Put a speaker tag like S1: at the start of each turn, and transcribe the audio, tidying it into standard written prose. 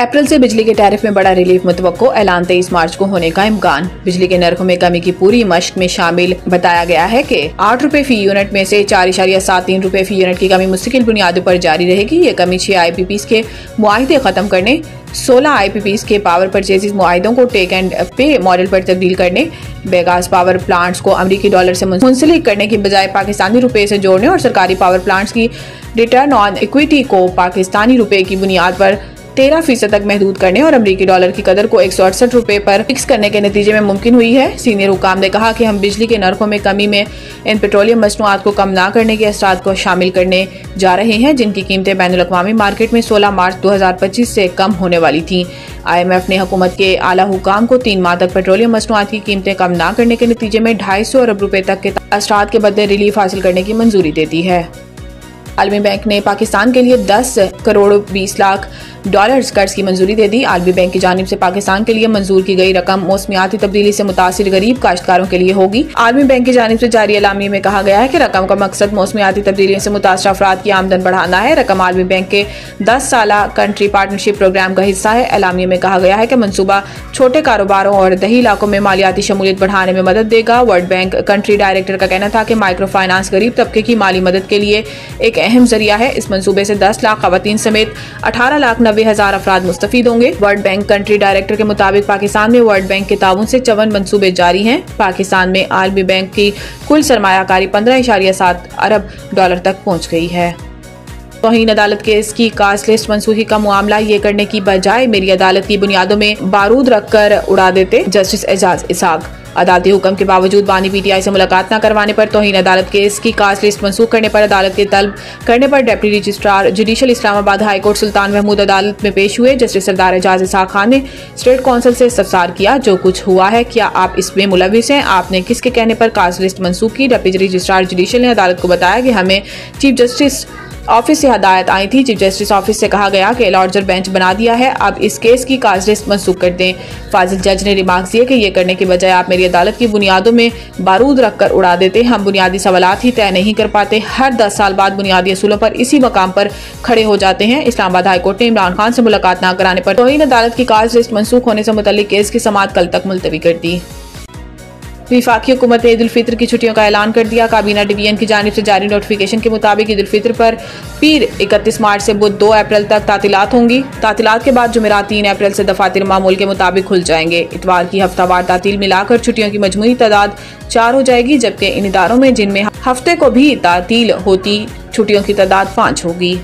S1: अप्रैल से बिजली के टैरिफ में बड़ा रिलीफ मुतवक्को, ऐलान 23 मार्च को होने का इम्कान। बिजली के नरखों में कमी की पूरी मश्क में शामिल बताया गया है कि 8 रुपए फी यूनिट में से 4.73 रुपए फी यूनिट की कमी मुस्तकिल बुनियादों पर जारी रहेगी। ये कमी 6 IPPs के मुआहिदे खत्म करने, 16 IPPs के पावर परचेज मुआहिदों को टेक एंड पे मॉडल पर तब्दील करने, बेगास पावर प्लांट्स को अमरीकी डॉलर से मुंसलिक करने की बजाय पाकिस्तानी रुपए से जोड़ने और सरकारी पावर प्लांट्स की रिटर्न ऑन इक्विटी को पाकिस्तानी रुपए की बुनियाद पर 13% तक महदूद करने और अमरीकी डॉलर की कदर को 168 रुपए पर फिक्स करने के नतीजे में मुमकिन हुई है। सीनियर हुकाम ने कहा कि हम बिजली के नरखों में कमी में इन पेट्रोलियम मसनूआत को कम न करने के असरात को शामिल करने जा रहे हैं, जिनकी कीमतें बैनुल-अक़वामी मार्केट में 16 मार्च 2025 से कम होने वाली थी। IMF ने हुकूमत के आला हुकाम को 3 माह तक पेट्रोलियम मसनूआत की कीमतें कम न करने के नतीजे में 250 अरब रुपए तक के असरात के बदले रिलीफ हासिल करने की मंजूरी दे दी है। आलमी बैंक ने पाकिस्तान के लिए 10 करोड़ 20 लाख डॉलर्स कर्ज की मंजूरी दे दी। आलमी बैंक की जानिब से पाकिस्तान के लिए मंजूर की गई रकम मौसमियाती तब्दीली से मुतासिर गरीब काश्तकारों के लिए होगी। आलमी बैंक की जानिब से जारी एलामिये में कहा गया है कि रकम का मकसद मौसमियाती तब्दीली से मुतासर अफराद की आमदन बढ़ाना है। रकम आलमी बैंक के 10 साला कंट्री पार्टनरशिप प्रोग्राम का हिस्सा है। एलामिये में कहा गया है कि मंसूबा छोटे कारोबारों और दही इलाकों में मालियाती शमूलियत बढ़ाने में मदद देगा। वर्ल्ड बैंक कंट्री डायरेक्टर का कहना था कि माइक्रो फाइनेंस गरीब तबके की माली मदद के लिए एक अहम जरिया है। इस मंसूबे से 10 लाख खवातीन समेत 18,90,000 अफराद मुस्तफीद होंगे। वर्ल्ड बैंक कंट्री डायरेक्टर के मुताबिक पाकिस्तान में वर्ल्ड बैंक के ताउन से 54 मंसूबे जारी हैं। पाकिस्तान में आलमी बैंक की कुल सरमायाकारी 15.7 अरब डॉलर तक पहुंच गई है। तौहीन अदालत केस की कास्ट लिस्ट मनसूखी का मामला ये करने की बजाय मेरी अदालत की बुनियादों में बारूद रखकर उड़ा देते, जस्टिस एजाज इसाक। अदालती हुक्म के बावजूद बानी PTI से मुलाकात न करवाने पर तौहीन अदालत केस की कास्ट लिस्ट मनसूख करने पर अदालत के तलब करने पर deputy registrar judicial Islamabad high court Sultan Mahmood अदालत में पेश हुए। जस्टिस सरदार एजाज इसाक खान ने स्टेट काउंसिल से इस्तफसार किया, जो कुछ हुआ है क्या आप इसमें मुलविस हैं? आपने किसके कहने पर कास्ट लिस्ट मनसूख की? डिप्टी रजिस्ट्रार जुडिशल ने अदालत को बताया कि हमें चीफ जस्टिस ऑफिस से हदायत आई थी। चीफ जस्टिस ऑफिस से कहा गया कि लार्जर बेंच बना दिया है, अब इस केस की कास्ट लिस्ट मनसूख कर दें। फाजिल जज ने रिमार्क्स दिए कि ये करने के बजाय आप मेरी अदालत की बुनियादों में बारूद रखकर उड़ा देते। हम बुनियादी सवालात ही तय नहीं कर पाते, हर 10 साल बाद बुनियादी असूलों पर इसी मकाम पर खड़े हो जाते हैं। इस्लामाबाद हाई कोर्ट ने इमरान खान से मुलाकात न कराने पर तौहीन अदालत की कास्ट लिस्ट मनसूख होने से मुतल्लिक केस की समाअत कल तक मुलतवी कर दी। वफाकी हुकूमत ने ईद उल फित्र की छुट्टियों का ऐलान कर दिया। काबीना डिवीजन की जानिब से जारी नोटिफिकेशन के मुताबिक ईद उल फित्र पर पीर 31 मार्च से बुध 2 अप्रैल तक तातीलात होंगी। तातीलात के बाद जुमेरात 3 अप्रैल से दफातर मामूल के मुताबिक खुल जाएंगे। इतवार की हफ्तावार तातील मिलाकर छुट्टियों की मजमूई तादाद 4 हो जाएगी, जबकि इन इदारों में जिनमें हफ्ते को भी तातील होती छुट्टियों की तादाद 5 होगी।